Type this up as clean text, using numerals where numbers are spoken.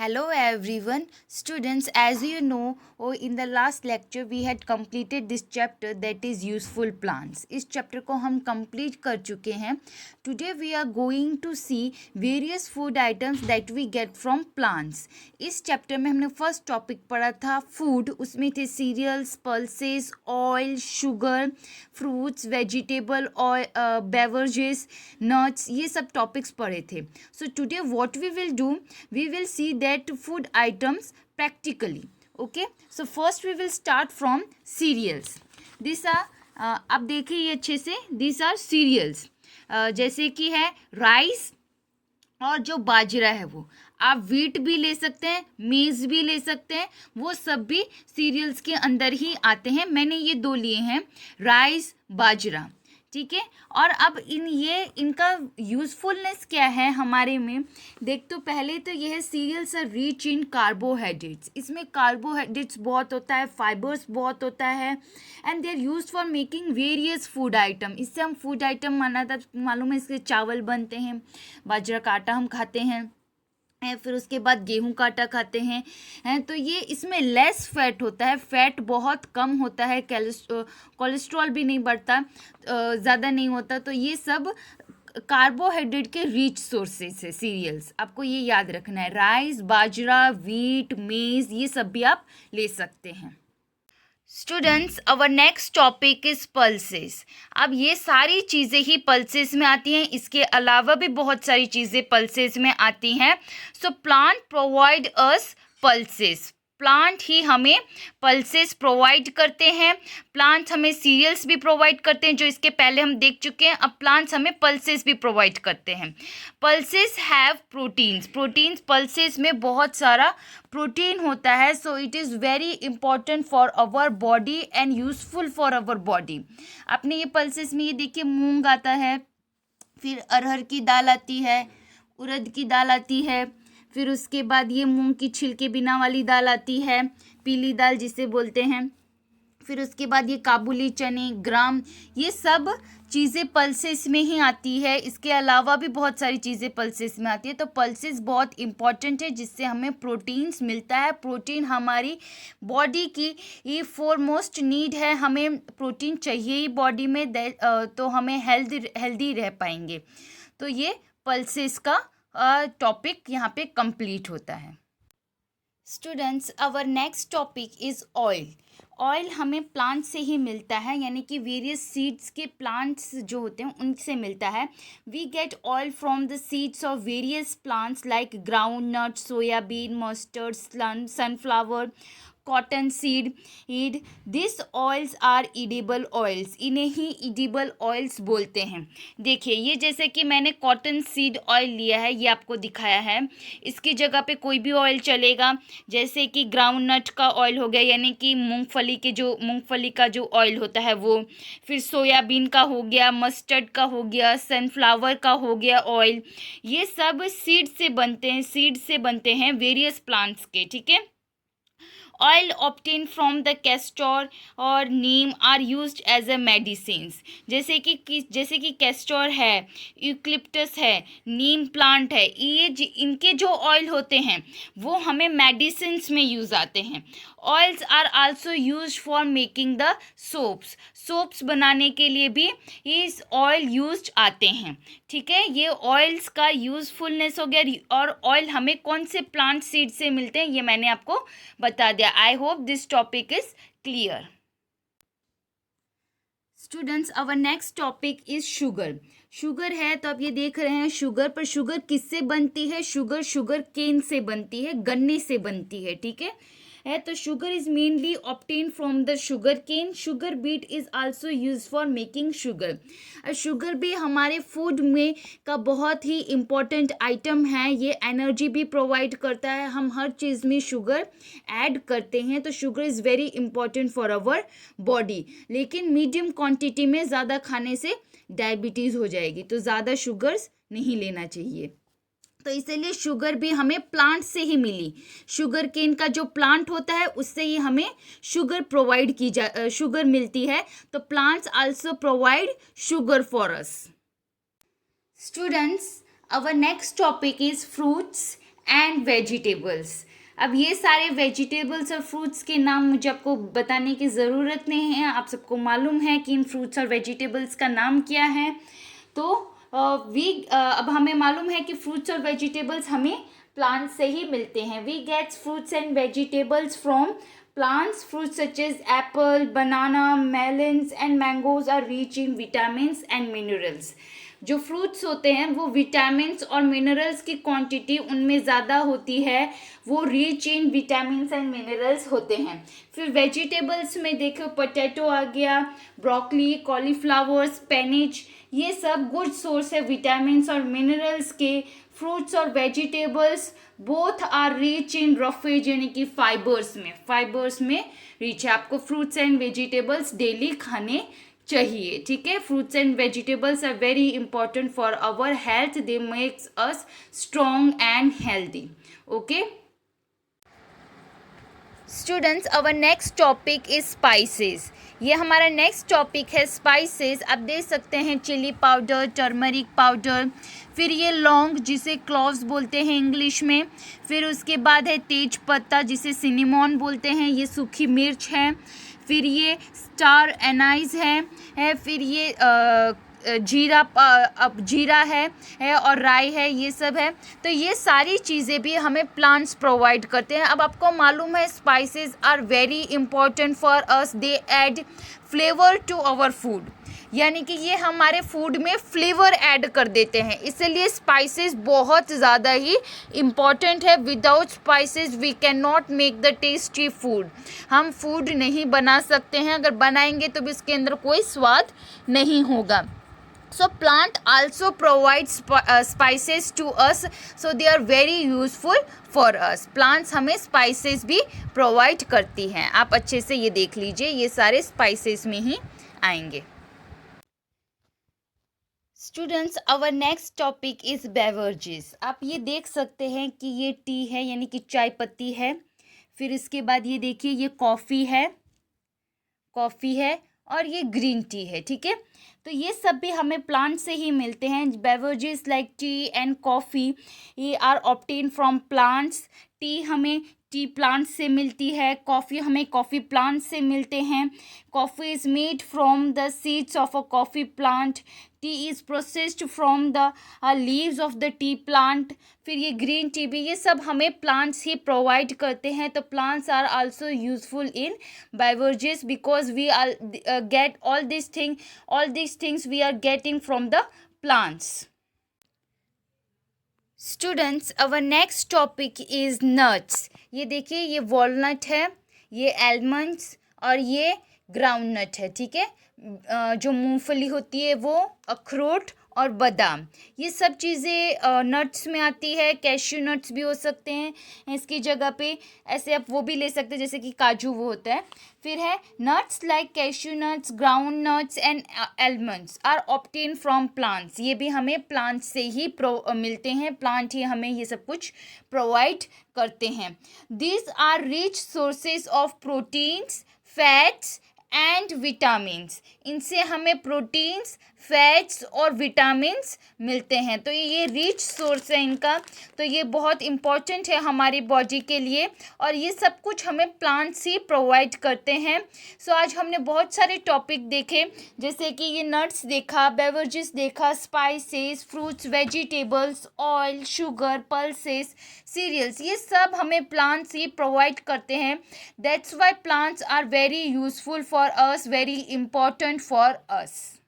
Hello everyone, students. As you know, in the last lecture we had completed this chapter, that is useful plants. इस chapter को हम complete कर चुके हैं. Today we are going to see various food items that we get from plants. इस chapter में हमने first topic पढ़ा था फूड. उसमें थे cereals, pulses, oil, sugar, fruits, vegetable और बेवरेजेस, नट्स, ये सब टॉपिक्स पढ़े थे. So today what we will do, we will see that food items practically. Okay, so first we will start from cereals. These are आप देखिए ये अच्छे से, these are cereals. जैसे कि है राइस और जो बाजरा है वो आप वीट भी ले सकते हैं, मेज़ भी ले सकते हैं, वो सब भी सीरियल्स के अंदर ही आते हैं. मैंने ये दो लिए हैं, राइस, बाजरा. ठीक है. और अब इनका यूज़फुलनेस क्या है हमारे में, देख. तो पहले तो ये है cereals are rich in carbohydrates. इसमें कार्बोहाइड्रेट्स बहुत होता है, फाइबर्स बहुत होता है, and they are use for making various food item. इससे हम फूड आइटम मालूम है, इसके चावल बनते हैं, बाजरा का आटा हम खाते हैं, फिर उसके बाद गेहूं का आटा खाते हैं. तो ये इसमें लेस फैट होता है, फैट बहुत कम होता है, कोलेस्ट्रॉल भी नहीं बढ़ता, ज़्यादा नहीं होता. तो ये सब कार्बोहाइड्रेट के रिच सोर्सेस है सीरियल्स. आपको ये याद रखना है. राइस, बाजरा, वीट, मेज़, ये सब भी आप ले सकते हैं. Students, our next topic is pulses. अब ये सारी चीज़ें ही पल्सेस में आती हैं, इसके अलावा भी बहुत सारी चीज़ें पल्सेस में आती हैं. So plant provide us pulses. Plant ही हमें पल्सेस प्रोवाइड करते हैं. प्लांट्स हमें सीरियल्स भी प्रोवाइड करते हैं, जो इसके पहले हम देख चुके हैं. अब प्लांट्स हमें पल्सेस भी प्रोवाइड करते हैं. पल्सेस हैव प्रोटीन्स पल्सेस में बहुत सारा प्रोटीन होता है. So it is very important for our body and useful for our body. आपने ये पल्सेस में ये देखिए, मूंग आता है, फिर अरहर की दाल आती है, उड़द की दाल आती है, फिर उसके बाद ये मूंग की छिलके बिना वाली दाल आती है, पीली दाल जिसे बोलते हैं. फिर उसके बाद ये काबुली चने, ग्राम, ये सब चीज़ें पल्सेस में ही आती है. इसके अलावा भी बहुत सारी चीज़ें पल्सेस में आती है. तो पल्सेस बहुत इम्पॉर्टेंट है, जिससे हमें प्रोटीन्स मिलता है. प्रोटीन हमारी बॉडी की ये फोरमोस्ट नीड है. हमें प्रोटीन चाहिए ही बॉडी में, तो हमें हेल्दी रह पाएंगे. तो ये पल्सेस का टॉपिक यहाँ पे कंप्लीट होता है. Students, our next topic is oil. Oil हमें प्लांट से ही मिलता है, यानी कि वेरियस सीड्स के प्लांट्स जो होते हैं उनसे मिलता है. We get oil from the seeds of various plants like ground nut, soybean, mustard, sunflower, cotton seed. This oils are edible oils. इन्हें ही इडिबल ऑयल्स बोलते हैं. देखिए, ये जैसे कि मैंने कॉटन सीड ऑयल लिया है, ये आपको दिखाया है. इसकी जगह पे कोई भी ऑयल चलेगा, जैसे कि ग्राउंड नट का ऑयल हो गया, यानी कि मूंगफली का जो ऑयल होता है वो. फिर सोयाबीन का हो गया, मस्टर्ड का हो गया, सनफ्लावर का हो गया ऑयल. ये सब सीड से बनते हैं वेरियस प्लांट्स के. ठीक है. Oil obtained from the castor और neem are used as a medicines. जैसे कि कैस्टर है, यूकलिप्टस है, नीम प्लांट है, इनके जो ऑयल होते हैं वो हमें मेडिसिन्स में यूज़ आते हैं. Oils are also used for making the soaps बनाने के लिए भी इस ऑयल यूज्ड आते हैं. ठीक है. ये ऑयल्स का यूज़फुलनेस हो गया. और ऑयल हमें कौन से प्लांट सीड से मिलते हैं ये मैंने आपको बता दिया. I hope this topic is clear. Students, our next topic is sugar है. तो आप ये देख रहे हैं शुगर, पर शुगर किससे बनती है? शुगर केन से बनती है, गन्ने से बनती है. ठीक है. तो sugar is mainly obtain from the sugar cane. Sugar beet is also use for making sugar. Sugar भी हमारे फूड में का बहुत ही इम्पॉर्टेंट आइटम है. ये एनर्जी भी प्रोवाइड करता है. हम हर चीज़ में शुगर ऐड करते हैं, तो sugar is very important for our body. लेकिन मीडियम क्वांटिटी में ज़्यादा खाने से डायबिटीज़ हो जाएगी, तो ज़्यादा शुगर्स नहीं लेना चाहिए. तो इसीलिए शुगर भी हमें प्लांट से ही मिली. शुगर केन का जो प्लांट होता है उससे ही हमें शुगर मिलती है. तो plants also provide sugar for us. Students, our next topic is fruits and vegetables. अब ये सारे वेजिटेबल्स और फ्रूट्स के नाम मुझे आपको बताने की ज़रूरत नहीं है, आप सबको मालूम है कि इन फ्रूट्स और वेजिटेबल्स का नाम क्या है। तो अब हमें मालूम है कि फ्रूट्स और वेजिटेबल्स हमें प्लांट से ही मिलते हैं। We gets fruits and vegetables from plants. Fruits such as apple, banana, melons and mangoes are rich in vitamins and minerals. जो फ्रूट्स होते हैं वो विटामिन्स और मिनरल्स की क्वांटिटी उनमें ज़्यादा होती है, वो rich in vitamins and minerals होते हैं। फिर वेजिटेबल्स में देखो पोटैटो आ गया, ब्रोकली, कॉलीफ्लावर, स्पेनिच, ये सब गुड सोर्स है विटामिन्स और मिनरल्स के। फ्रूट्स और vegetables both are rich in roughage यानी कि फाइबर्स में रिच है। आपको फ्रूट्स एंड वेजिटेबल्स डेली खाने चाहिए, ठीक है। Fruits and vegetables are very important for our health, they makes us strong and healthy. Okay students, our next topic is spices. ये हमारा नेक्स्ट टॉपिक है स्पाइसेस। आप देख सकते हैं चिली पाउडर, टर्मरिक पाउडर, फिर ये लौंग जिसे क्लोव्स बोलते हैं इंग्लिश में, फिर उसके बाद है तेज पत्ता जिसे सिनेमॉन बोलते हैं, ये सूखी मिर्च है, फिर ये स्टार एनाइज है, फिर ये जीरा है और राई है, ये सब है। तो ये सारी चीज़ें भी हमें प्लांट्स प्रोवाइड करते हैं। अब आपको मालूम है spices are very important for us, they add flavour to our food, यानी कि ये हमारे फूड में फ्लेवर ऐड कर देते हैं, इसलिए स्पाइसेस बहुत ज़्यादा ही इम्पॉर्टेंट है। Without spices we can not make the tasty food. हम फूड नहीं बना सकते हैं, अगर बनाएंगे तो भी इसके अंदर कोई स्वाद नहीं होगा। So plant also provides spices to us, so they are very useful for us. Plants हमें spices भी provide करती हैं। आप अच्छे से ये देख लीजिए, ये सारे spices में ही आएंगे। Students, our next topic is beverages. आप ये देख सकते हैं कि ये टी है यानी कि चाय पत्ती है, फिर इसके बाद ये देखिए ये कॉफ़ी है और ये ग्रीन टी है, ठीक है। तो ये सब भी हमें प्लांट से ही मिलते हैं। Beverages like tea and coffee ये are obtain from plants. Tea हमें टी प्लांट से मिलती है, कॉफ़ी हमें कॉफ़ी प्लांट से मिलते हैं। Coffee is made from the seeds of a coffee plant. T is processed from the leaves of the T plant. फिर ये ग्रीन टी भी, ये सब हमें प्लांट्स ही प्रोवाइड करते हैं। तो plants are also useful in beverages because we are get all these things we are getting from the plants. Students, our next topic is nuts. ये देखिए ये वॉलनट है, ये एलमंड्स और ये ग्राउंडनट है, ठीक है। जो मूंगफली होती है वो, अखरोट और बादाम, ये सब चीज़ें नट्स में आती है। कैश्यू नट्स भी हो सकते हैं इसकी जगह पे, ऐसे आप वो भी ले सकते हैं जैसे कि काजू वो होता है। फिर है nuts like cashew nuts, ground nuts and almonds are obtain from plants. ये भी हमें प्लांट से ही मिलते हैं, प्लांट ही हमें ये सब कुछ प्रोवाइड करते हैं। These are rich sources of proteins, fats and vitamins. इनसे हमें प्रोटीन्स, फैट्स और विटामिन्स मिलते हैं। तो ये रिच सोर्स है इनका, तो ये बहुत इम्पॉर्टेंट है हमारी बॉडी के लिए और ये सब कुछ हमें प्लांट्स ही प्रोवाइड करते हैं। सो आज हमने बहुत सारे टॉपिक देखे, जैसे कि ये नट्स देखा, बेवरेजेस देखा, spices, fruits, vegetables, oil, sugar, pulses, cereals, ये सब हमें प्लांट्स ही प्रोवाइड करते हैं। That's why plants are very useful for us, very important for us.